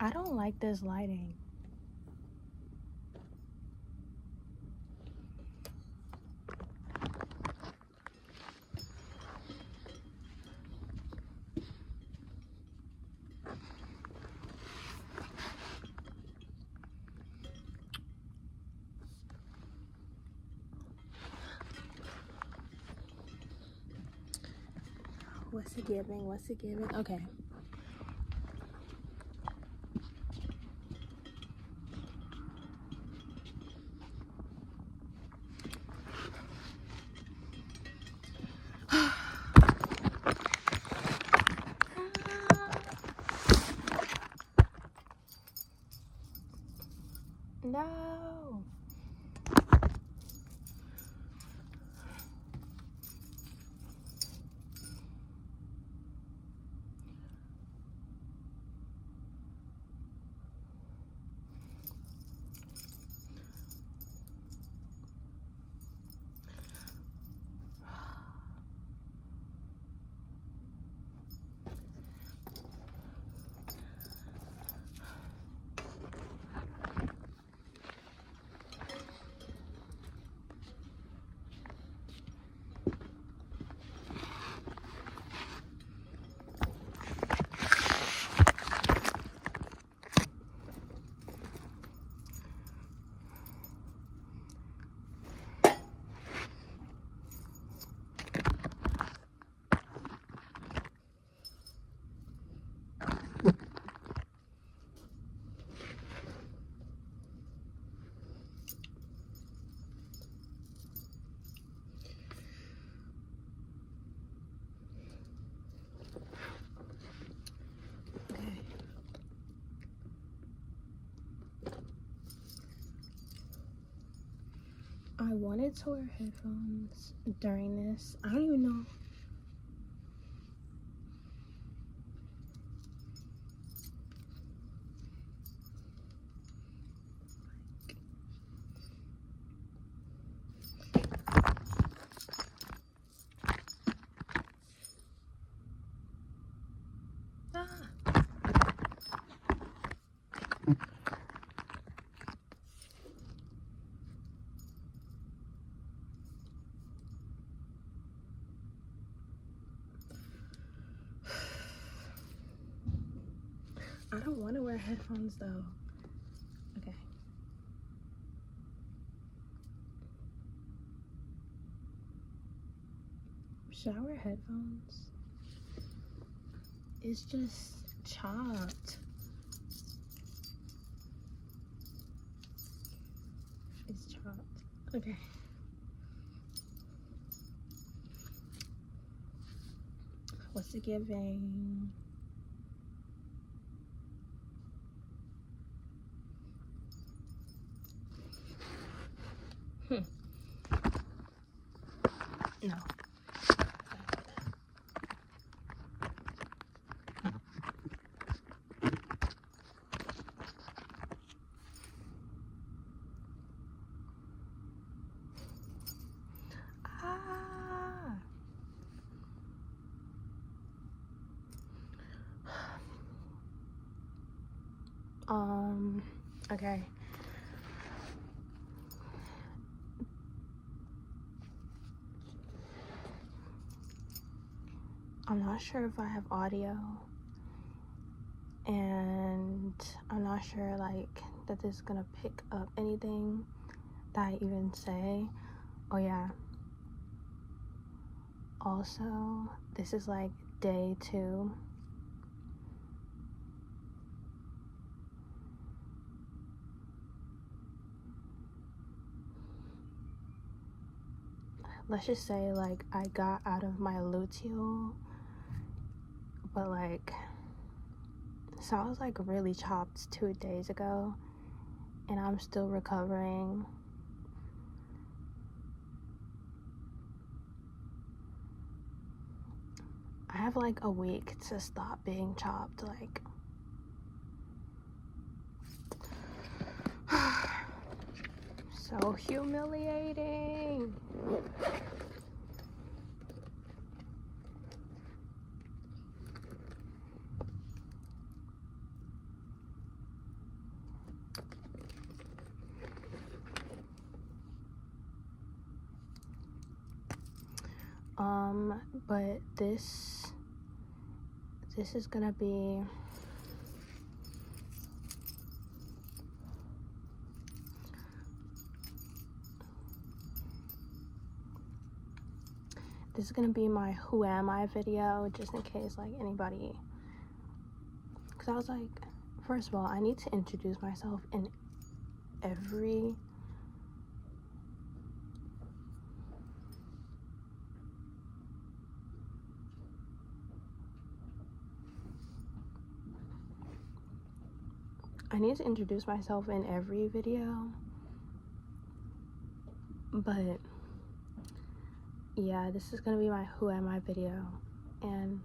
I don't like this lighting. What's it giving? What's it giving? Okay. No. I wanted to wear headphones during this. I don't even know. I don't want to wear headphones though. Okay. Should I wear headphones? It's just chopped. It's chopped. Okay. What's it giving? No. Okay. I'm not sure if I have audio, and I'm not sure like that this is gonna pick up anything that I even say. Oh yeah, also this is like day 2. Let's just say like I got out of my luteal, but like, so I was like really chopped 2 days ago and I'm still recovering. I have like a week to stop being chopped, like so humiliating. But this is gonna be my who am I video, just in case like anybody, because I was like, first of all, I need to introduce myself in every video, but yeah, this is gonna be my who am I video. And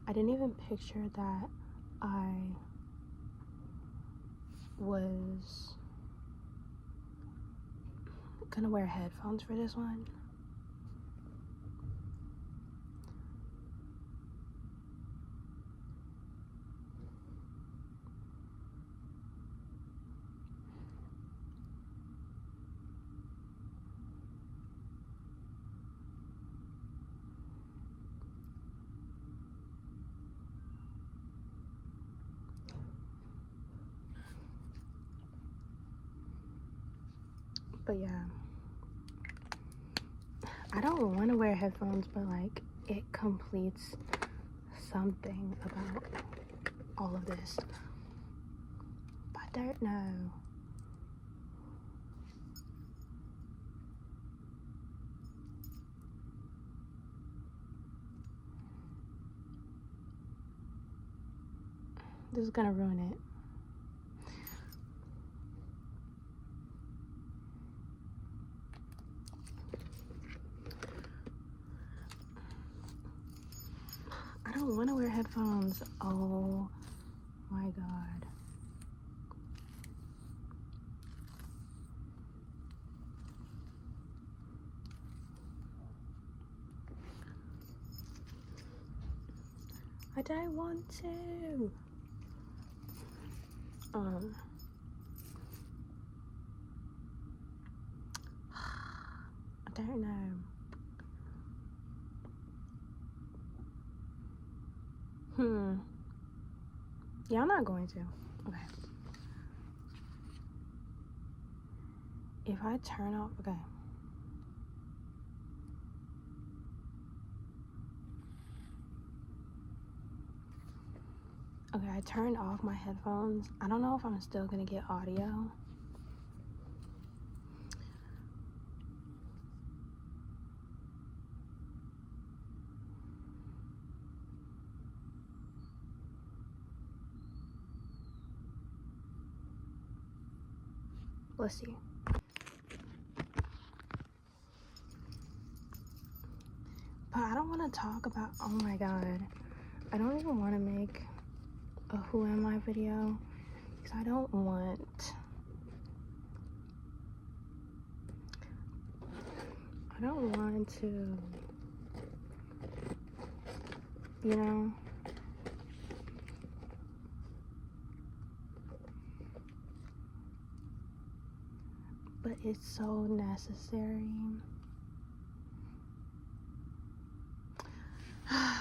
I didn't even picture that I was gonna wear headphones for this one. But yeah, I don't want to wear headphones, but like it completes something about all of this. But I don't know. This is gonna ruin it. I don't want to wear headphones. Oh my god. I don't want to. I don't know. Yeah, I'm not going to. Okay. If I turn off, okay. Okay, I turned off my headphones. I don't know if I'm still gonna get audio. Let's see. But I don't want to talk about, oh my god. I don't even want to make a who am I video, because I don't want to, you know, but it's so necessary. I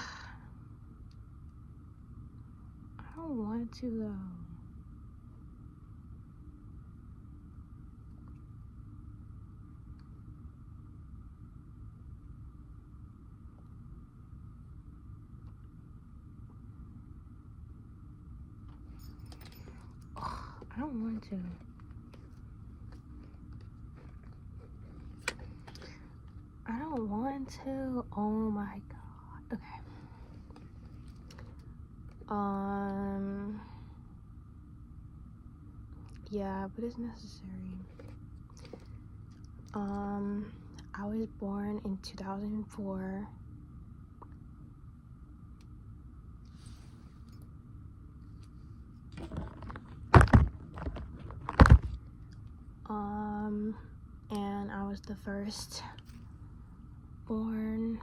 don't want to though. I don't want to. I don't want to. Oh my god. Okay. Yeah, but it's necessary. I was born in 2004. And I was the first born.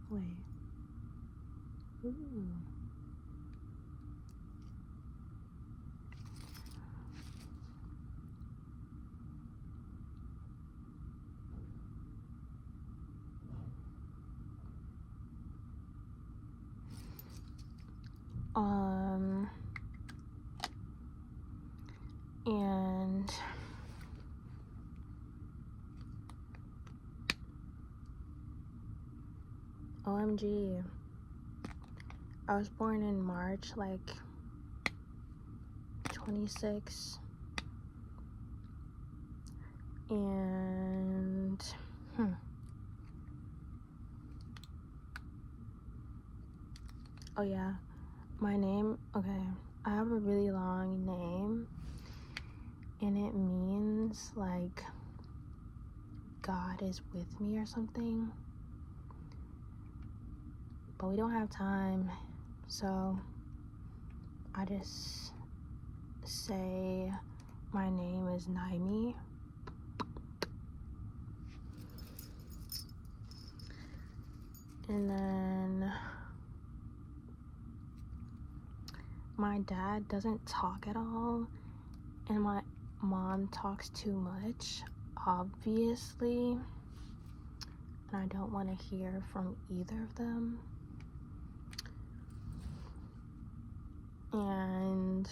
Wait. Ooh. And OMG, I was born in March, like 26, and oh yeah, my name, okay, I have a really long name, and it means like God is with me or something, but we don't have time, so I just say my name is Naimi. And then my dad doesn't talk at all, and my mom talks too much, obviously, and I don't want to hear from either of them. And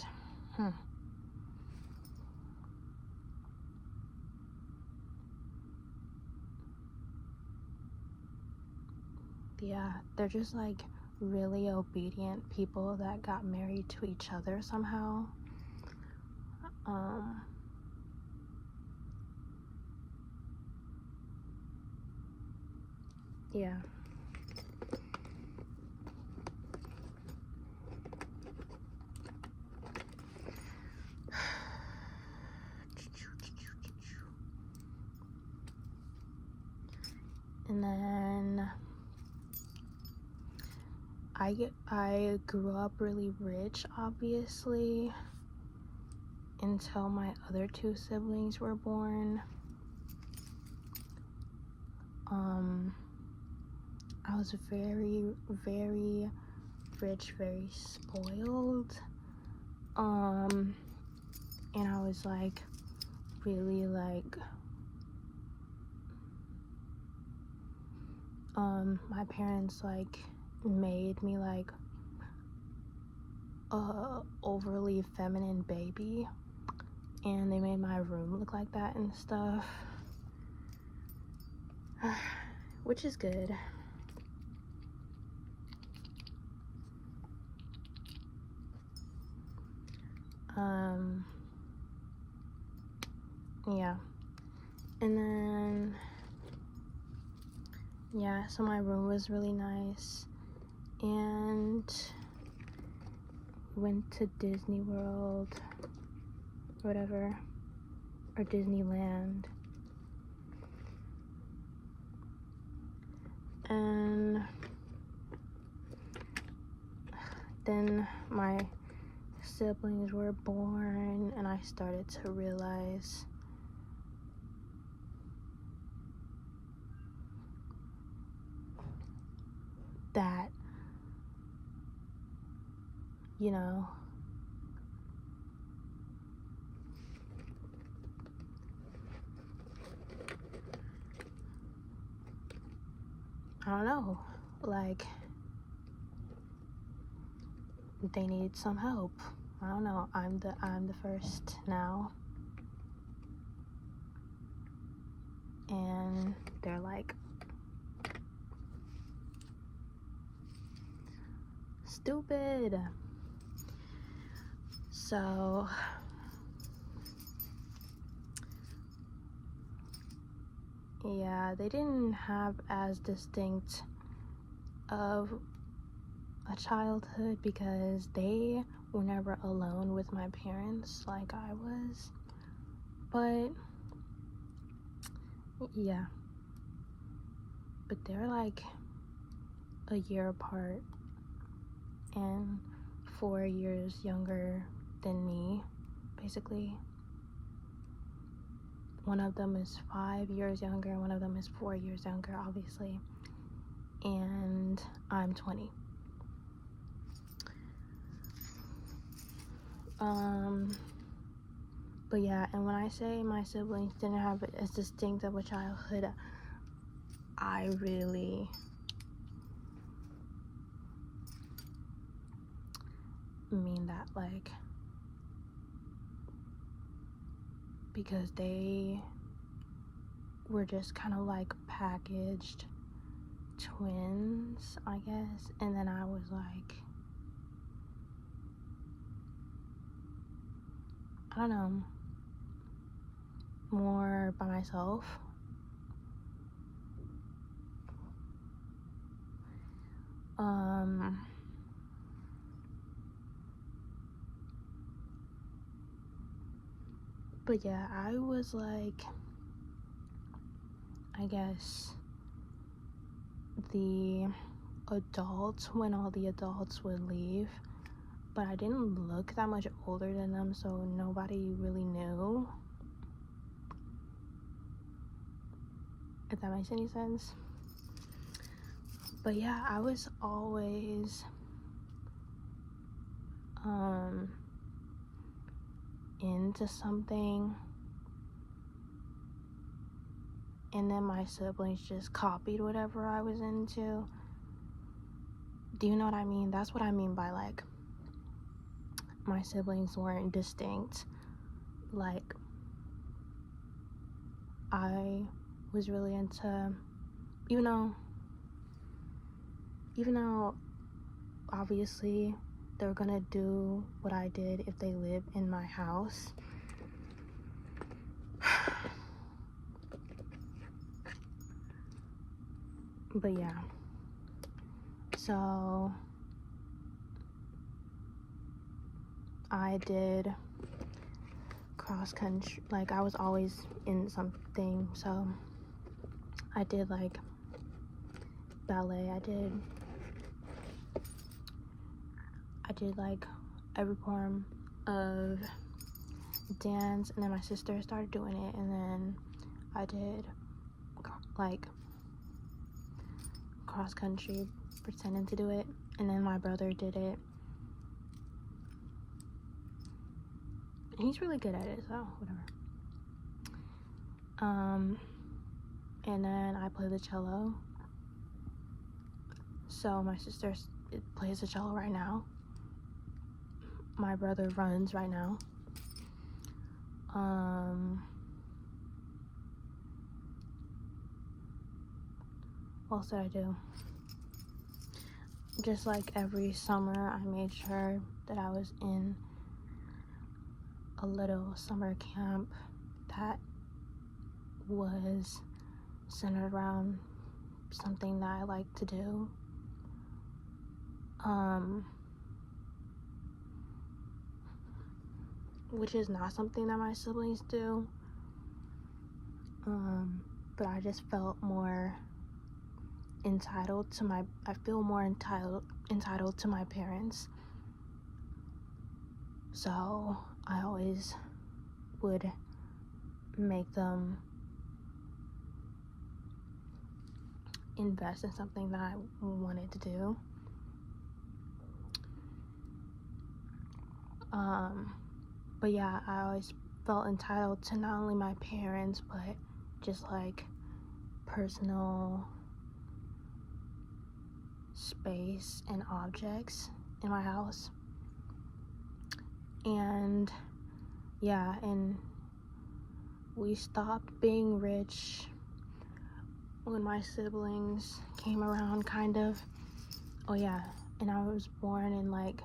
yeah, they're just like really obedient people that got married to each other somehow. Yeah. And then I grew up really rich, obviously, until my other two siblings were born. I was very, very rich, very spoiled. And I was like really like my parents like made me like a overly feminine baby, and they made my room look like that and stuff, which is good. Yeah, and then yeah, so my room was really nice, and went to Disney World, whatever, or Disneyland, and then my siblings were born, and I started to realize that, you know, I don't know, like, they need some help. I don't know, I'm the first now, and they're like stupid. So yeah, they didn't have as distinct of a childhood because they were never alone with my parents like I was. But yeah, but they're like a year apart and 4 years younger than me, basically. One of them is 5 years younger, one of them is 4 years younger, obviously, and I'm 20. But yeah, and when I say my siblings didn't have as distinct of a childhood, I really mean that, like, because they were just kind of like packaged twins, I guess. And then I was like, I don't know, more by myself. But yeah, I was like, I guess, the adults when all the adults would leave, but I didn't look that much older than them, so nobody really knew, if that makes any sense. But yeah, I was always into something, and then my siblings just copied whatever I was into. Do you know what I mean? That's what I mean by, like, my siblings weren't distinct. Like, I was really into, even though obviously they're gonna do what I did if they live in my house. But yeah, so I did cross country. Like, I was always in something, so I did like ballet, I did like every form of dance, and then my sister started doing it, and then I did like cross country, pretending to do it, and then my brother did it, and he's really good at it, so whatever. And then I play the cello, so my sister plays the cello right now. My brother runs right now. What else did I do? Just like every summer, I made sure that I was in a little summer camp that was centered around something that I like to do. Which is not something that my siblings do. But I just felt more entitled to I feel more entitled to my parents. So I always would make them invest in something that I wanted to do. But yeah, I always felt entitled to not only my parents, but just like personal space and objects in my house. And yeah, and we stopped being rich when my siblings came around, kind of. Oh yeah, and I was born in like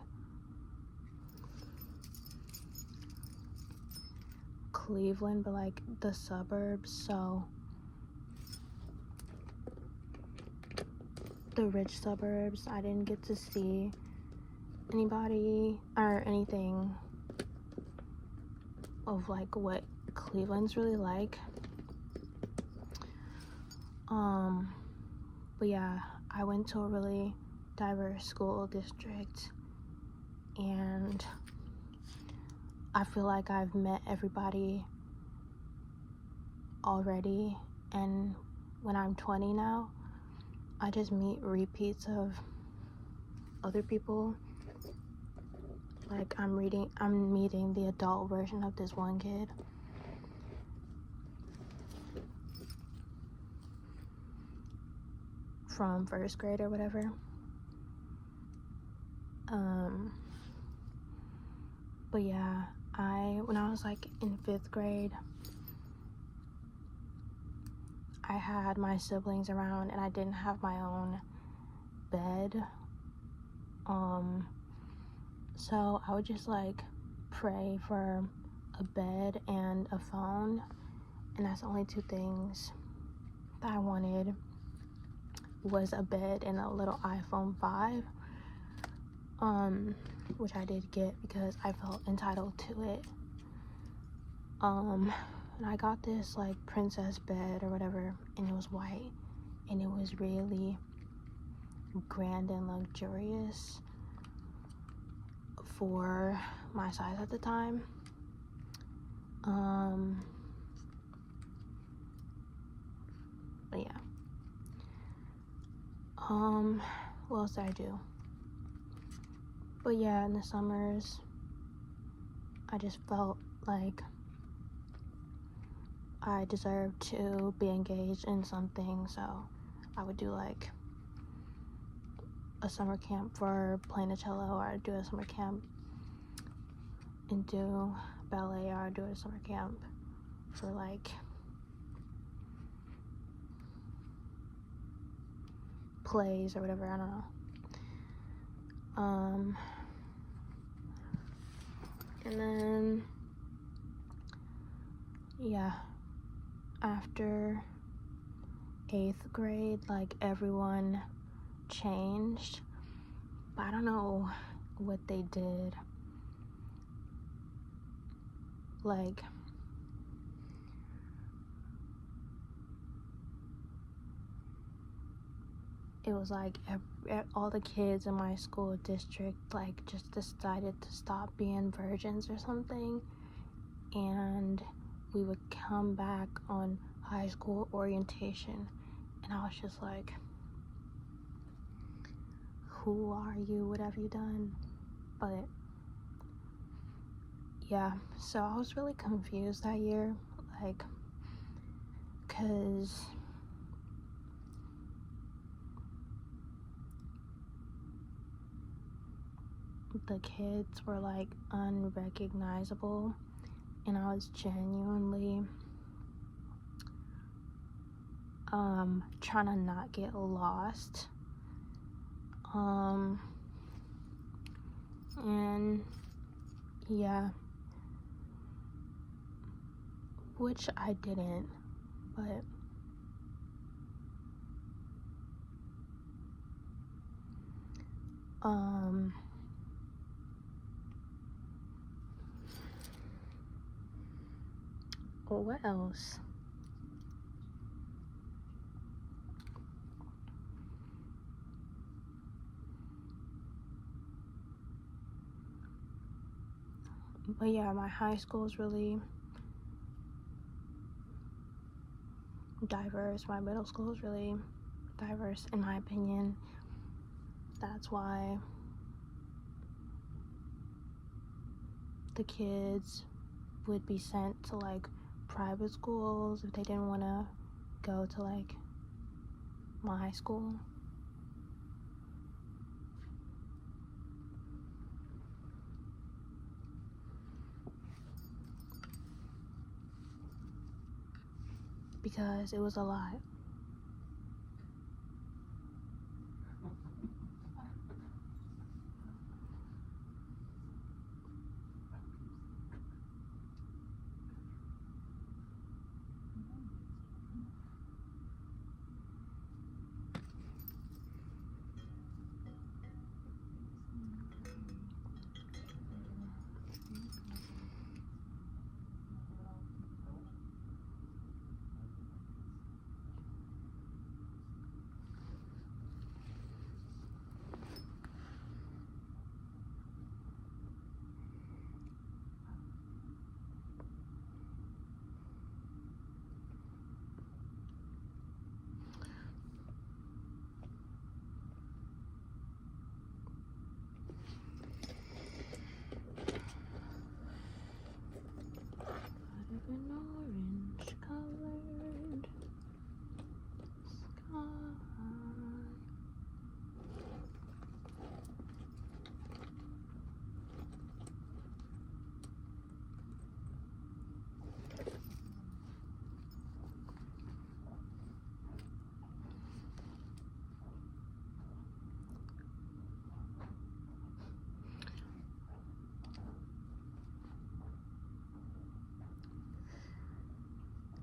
Cleveland, but like the suburbs, so the rich suburbs. I didn't get to see anybody or anything of like what Cleveland's really like. But yeah, I went to a really diverse school district, and I feel like I've met everybody already, and when I'm 20 now, I just meet repeats of other people. Like, I'm meeting the adult version of this one kid. From first grade or whatever. But yeah, when I was like in 5th grade, I had my siblings around and I didn't have my own bed. So I would just like pray for a bed and a phone, and that's the only 2 things that I wanted, was a bed and a little iPhone 5, which I did get because I felt entitled to it. And I got this like princess bed or whatever, and it was white, and it was really grand and luxurious for my size at the time. But yeah. What else did I do? But yeah, in the summers, I just felt like I deserved to be engaged in something, so I would do like a summer camp for playing the cello, or I'd do a summer camp and do ballet, or I'd do a summer camp for like plays or whatever, I don't know. And then yeah, after 8th grade, like everyone changed, but I don't know what they did. Like, it was like all the kids in my school district like just decided to stop being virgins or something, and we would come back on high school orientation, and I was just like, who are you? What have you done? But yeah, so I was really confused that year, like, because the kids were like unrecognizable, and I was genuinely trying to not get lost, and yeah, which I didn't, but what else? But yeah, my high school is really diverse. My middle school is really diverse, in my opinion. That's why the kids would be sent to like private schools if they didn't want to go to like my high school. Because it was a lot.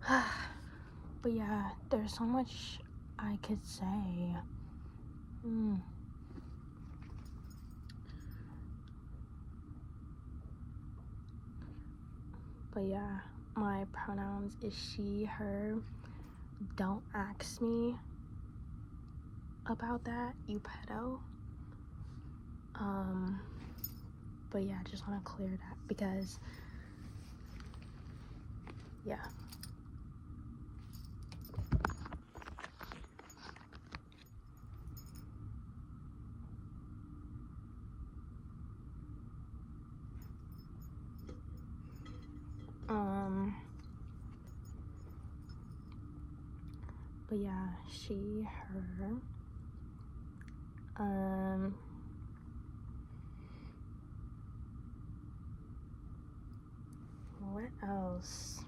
But yeah, there's so much I could say. But yeah, my pronouns is she, her. Don't ask me about that, you pedo. But yeah, I just want to clear that because, yeah. But yeah, she, her. What else?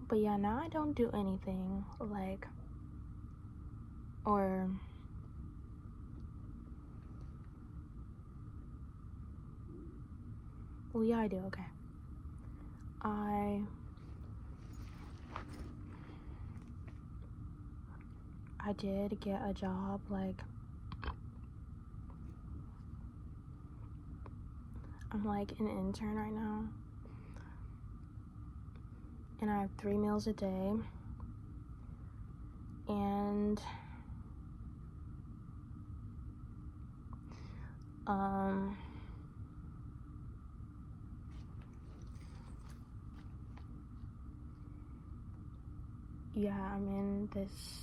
But yeah, now I don't do anything like, or well, yeah, I do. Okay, I did get a job. Like, I'm like an intern right now, and I have 3 meals a day, and yeah, I'm in this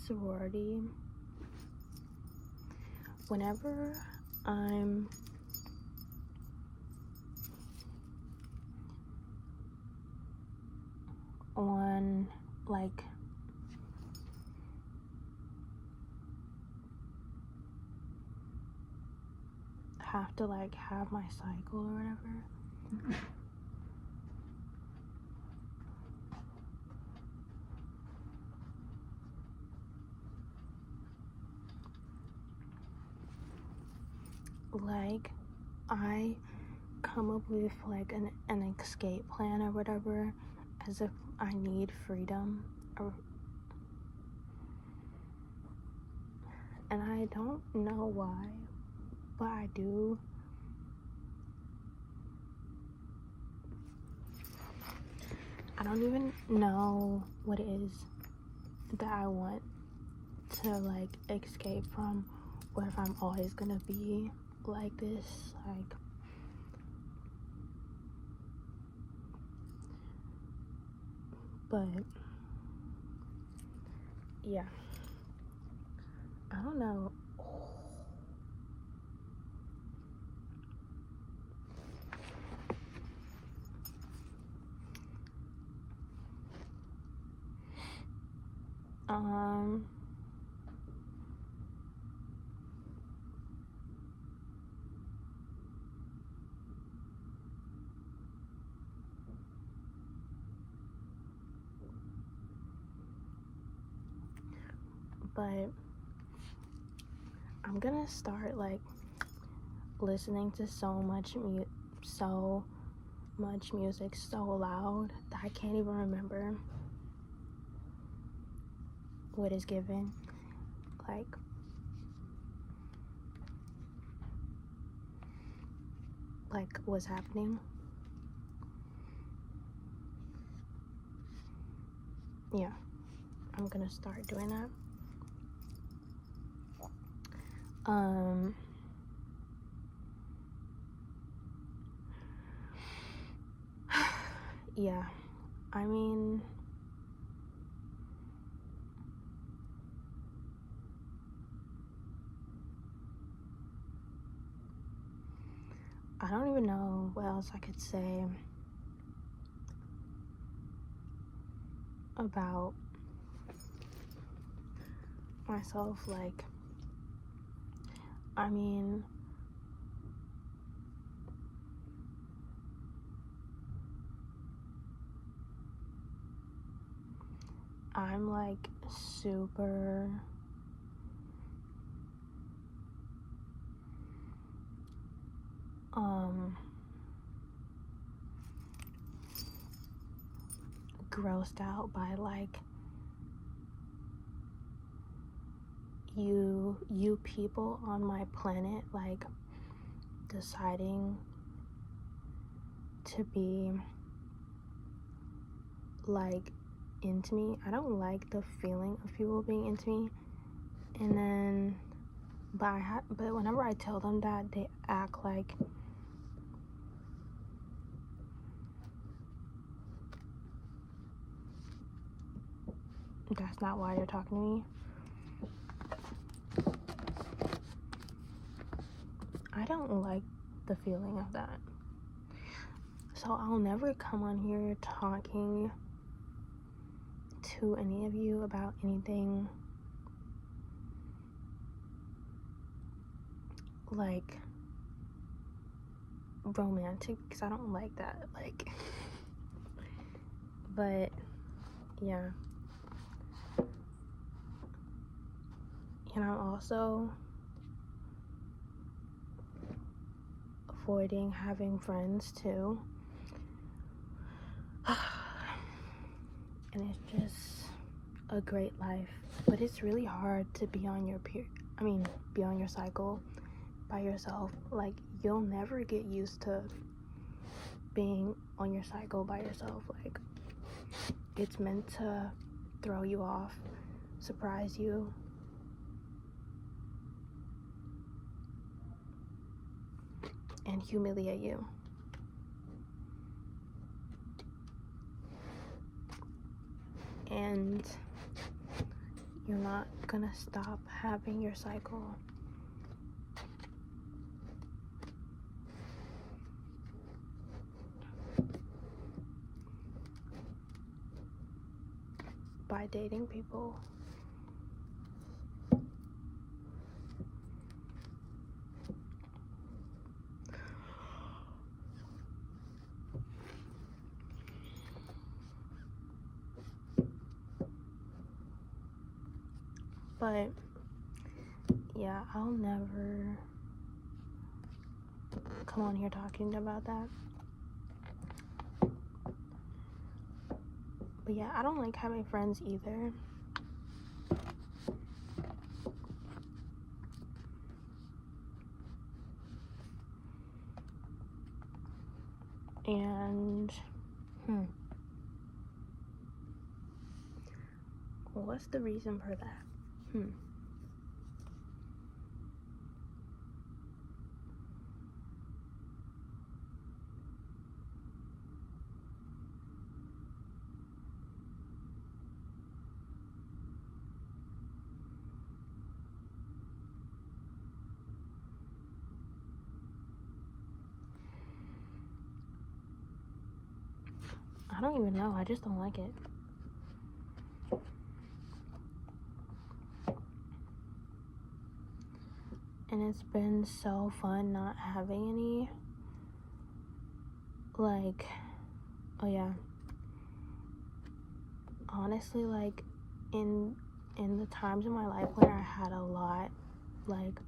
sorority. Whenever I'm on, like, have to like have my cycle or whatever, like, I come up with like an escape plan or whatever, as if I need freedom, and I don't know why, but I do. I don't even know what it is that I want to like escape from, or if I'm always gonna be like this, like, but yeah, I don't know. But I'm gonna start like listening to so much music so loud that I can't even remember what is given, like, what's happening. Yeah, I'm gonna start doing that. Yeah, I mean, I don't even know what else I could say about myself. Like, I mean, I'm like super grossed out by like you people on my planet like deciding to be like into me. I don't like the feeling of people being into me. And then but whenever I tell them that, they act like that's not why they're talking to me. I don't like the feeling of that. So I'll never come on here talking to any of you about anything like romantic, because I don't like that, like. But yeah, and I'm also avoiding having friends too. And it's just a great life, but it's really hard to be on your be on your cycle by yourself. Like, you'll never get used to being on your cycle by yourself. Like, it's meant to throw you off, surprise you, and humiliate you. And you're not gonna stop having your cycle. By dating people. But yeah, I'll never come on here talking about that. But yeah, I don't like having friends either. And what's the reason for that? I don't even know. I just don't like it. And it's been so fun not having any. Like, oh yeah. Honestly, like, in the times in my life where I had a lot, like,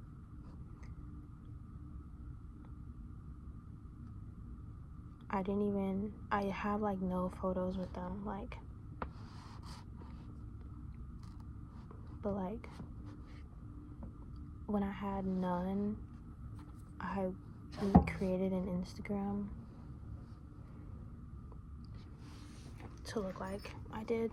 I have like no photos with them, like, but like when I had none, I created an Instagram to look like I did.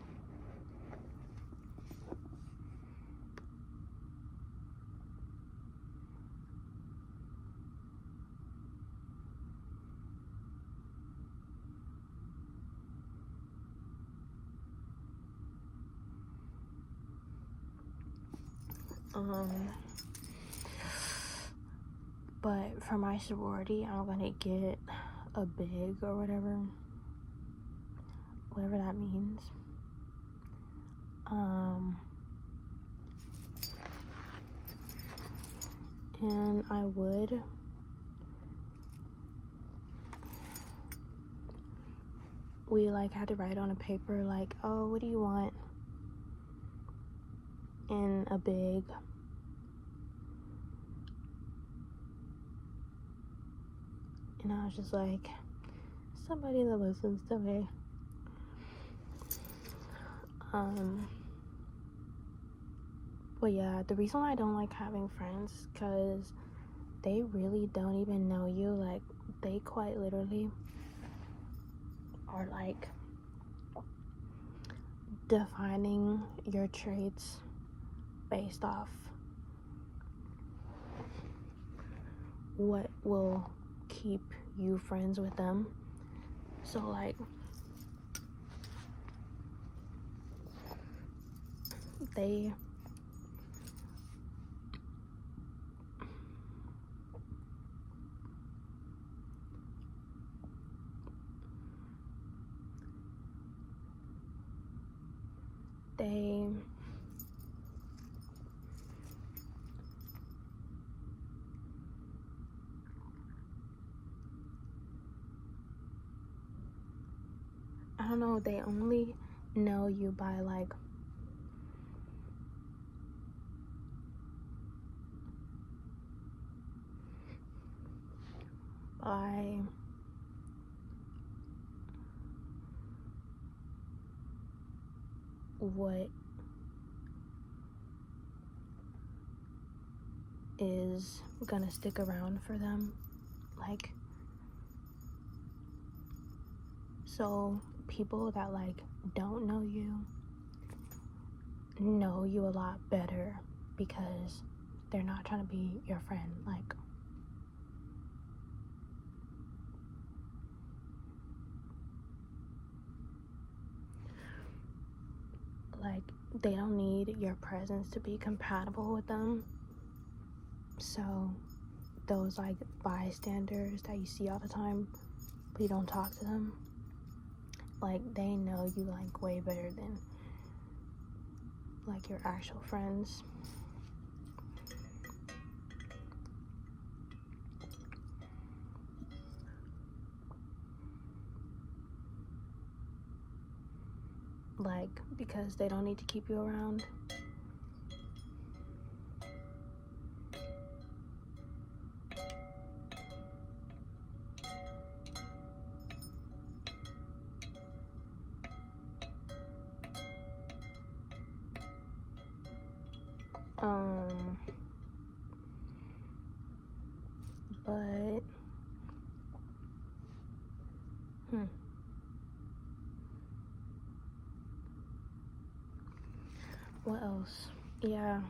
But for my sorority, I'm gonna get a big or whatever that means. And we like had to write on a paper like, oh, what do you want in a big and I was just like, somebody that listens to me. But yeah, the reason why I don't like having friends, because they really don't even know you. Like, they quite literally are like defining your traits based off what will keep you friends with them. So like, they I don't know, they only know you by like by what is gonna stick around for them. Like, so people that like don't know you a lot better because they're not trying to be your friend. Like they don't need your presence to be compatible with them. So those like bystanders that you see all the time but you don't talk to them, like they know you like way better than like your actual friends. Like, because they don't need to keep you around. But what else? Yeah,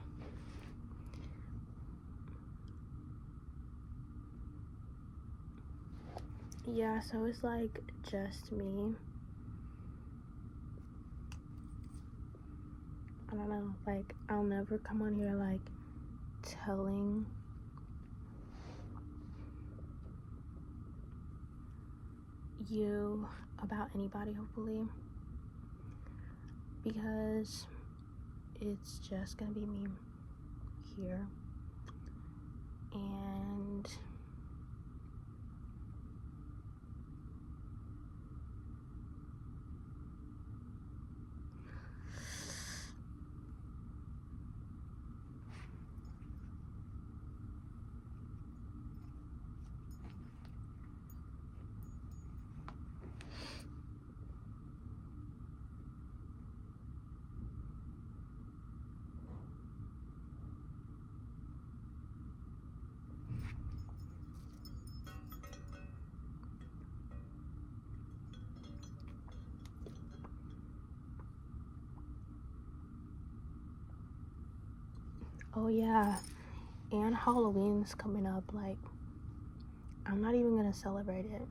so it's like just me. I don't know, like I'll never come on here like telling you about anybody, hopefully, because it's just gonna be me here. And oh yeah, and Halloween's coming up. Like, I'm not even gonna celebrate it.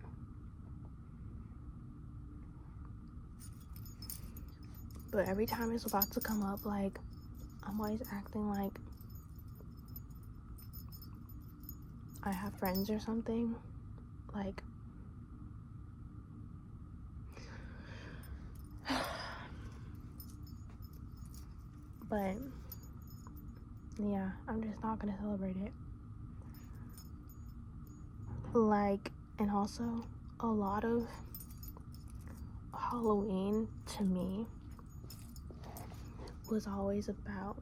But every time it's about to come up, like, I'm always acting like I have friends or something. Like, but yeah, I'm just not gonna celebrate it. Like, and also a lot of Halloween to me was always about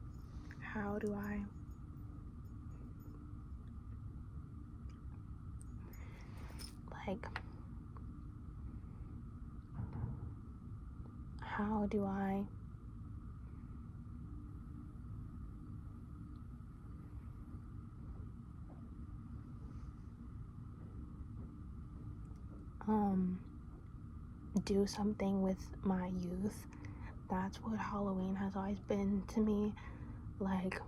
how do I like how do I do something with my youth. That's what Halloween has always been to me. Like,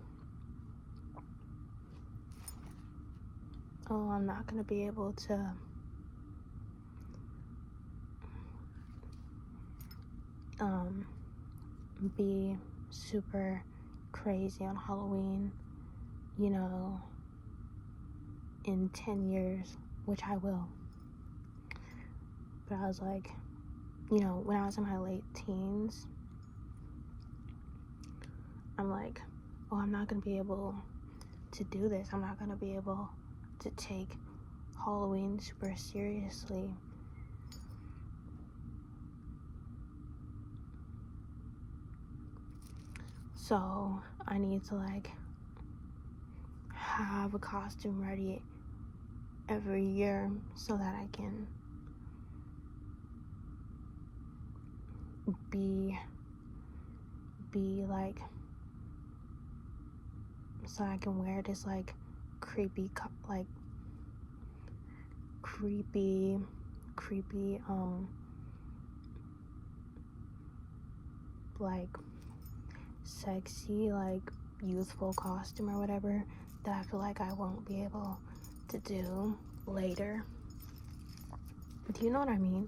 oh, I'm not gonna be able to be super crazy on Halloween, you know, in 10 years, which I will. But I was like, you know, when I was in my late teens, I'm like, oh, I'm not gonna be able to do this. I'm not gonna be able to take Halloween super seriously. So I need to like have a costume ready every year so that I can be like, so I can wear this like creepy like sexy, like youthful costume or whatever that I feel like I won't be able to do later. Do you know what I mean?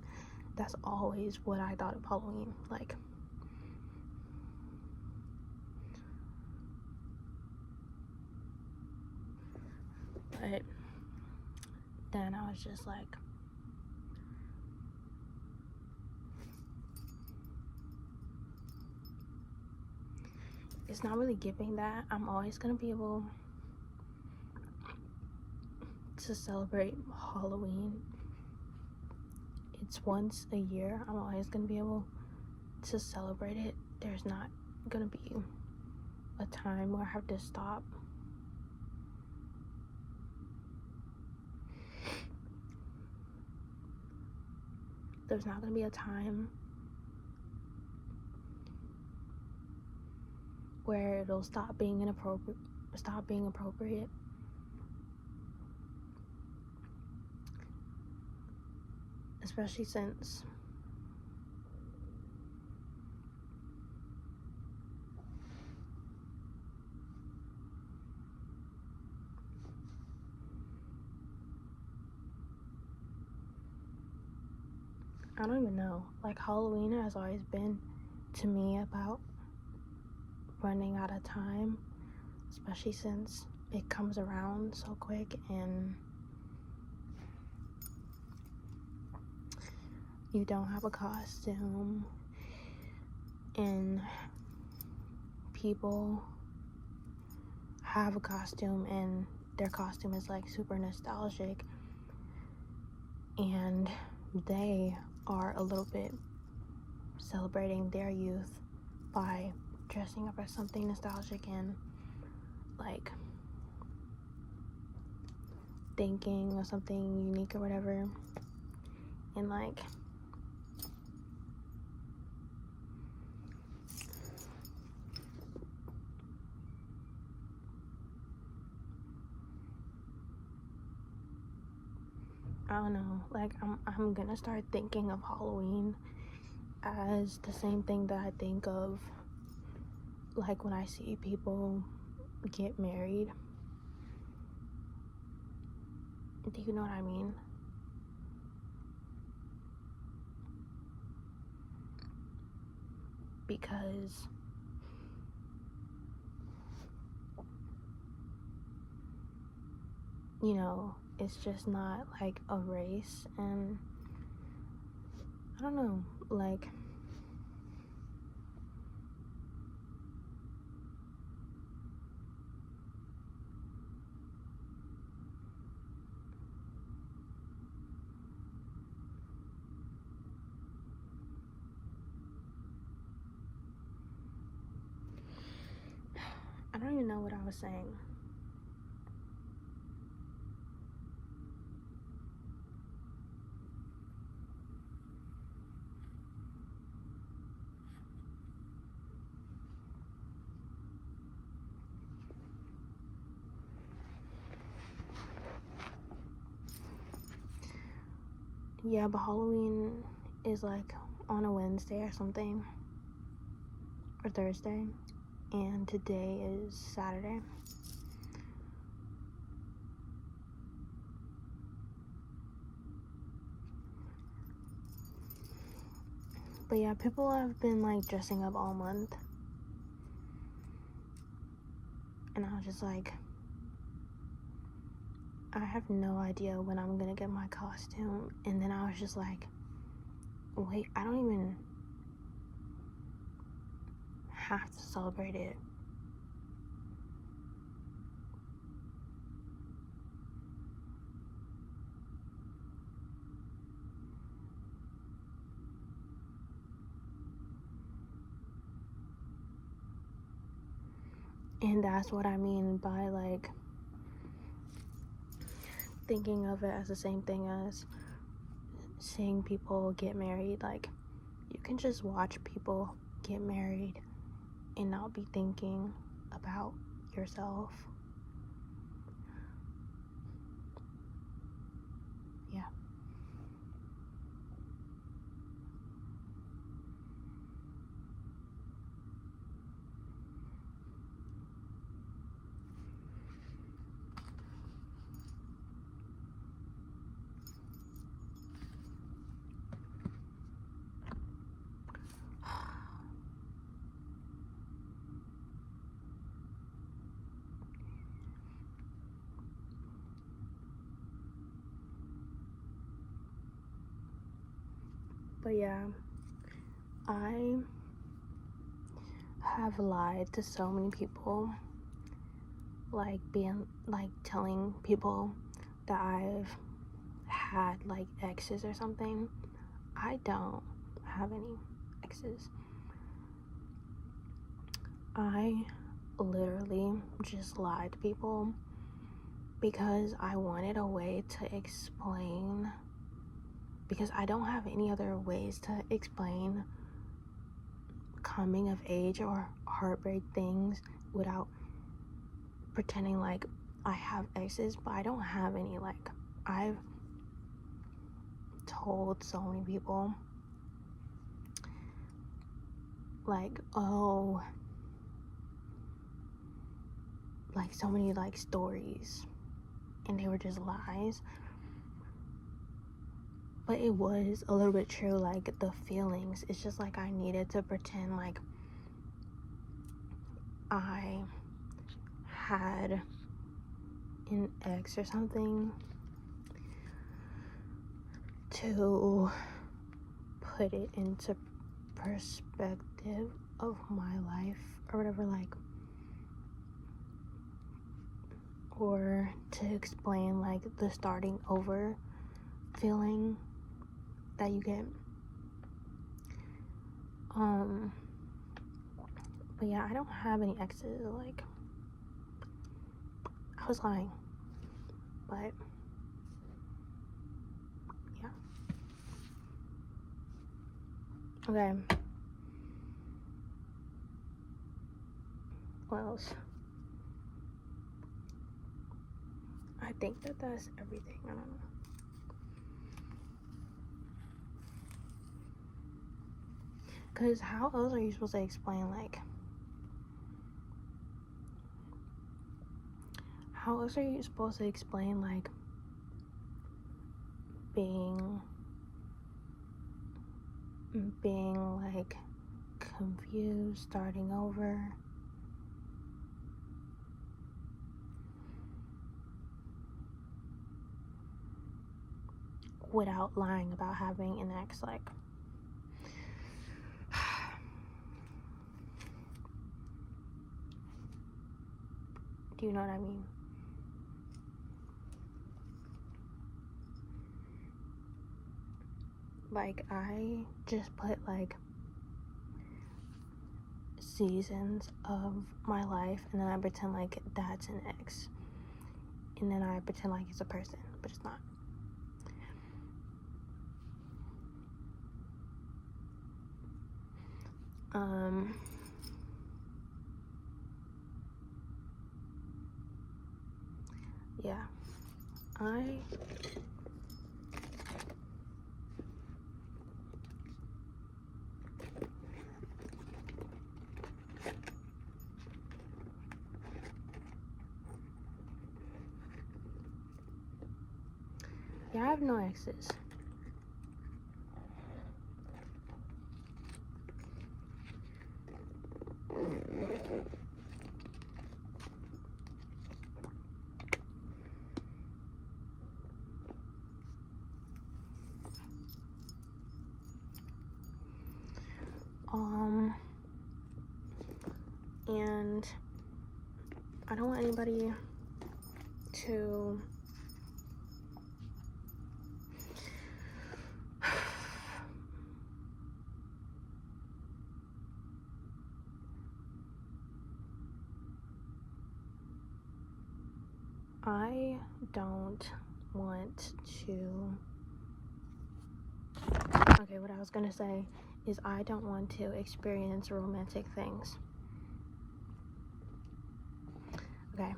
That's always what I thought of Halloween. Like, but then I was just like, it's not really giving that. I'm always gonna be able to celebrate Halloween. It's once a year. I'm always gonna be able to celebrate it. There's not gonna be a time where I have to stop. There's not gonna be a time where it'll stop being appropriate. Especially since I don't even know. Like, Halloween has always been to me about running out of time, especially since it comes around so quick and you don't have a costume and people have a costume and their costume is like super nostalgic and they are a little bit celebrating their youth by dressing up as something nostalgic and like thinking of something unique or whatever. And like, I don't know, like I'm gonna start thinking of Halloween as the same thing that I think of like when I see people get married. Do you know what I mean? Because you know, it's just not like a race, and I don't know, like I don't even know what I was saying. Yeah, but Halloween is like on a Wednesday or something, or Thursday, and today is Saturday. But yeah, people have been like dressing up all month, and I was just like, I have no idea when I'm gonna get my costume. And then I was just like, wait, I don't even have to celebrate it. And that's what I mean by like thinking of it as the same thing as seeing people get married. Like, you can just watch people get married and not be thinking about yourself. Yeah. But yeah, I have lied to so many people, like telling people that I've had like exes or something. I don't have any exes. I literally just lied to people because I wanted a way to explain, because I don't have any other ways to explain coming of age or heartbreak things without pretending like I have exes. But I don't have any. Like, I've told so many people, like, oh, like so many like stories, and they were just lies. But it was a little bit true, like the feelings. It's just like I needed to pretend like I had an ex or something to put it into perspective of my life or whatever, like, or to explain like the starting over feeling that you get. But yeah, I don't have any exes. Like, I was lying, but yeah. Okay, what else? I think that that's everything. I don't know. Because how else are you supposed to explain, like, how else are you supposed to explain, like, being like confused, starting over, without lying about having an ex? Like, do you know what I mean? Like, I just put like seasons of my life, and then I pretend like that's an ex, and then I pretend like it's a person, but it's not. Yeah, I have no exes. And I don't want anybody to I don't want to okay, what I was gonna say is I don't want to experience romantic things. Okay,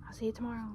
I'll see you tomorrow.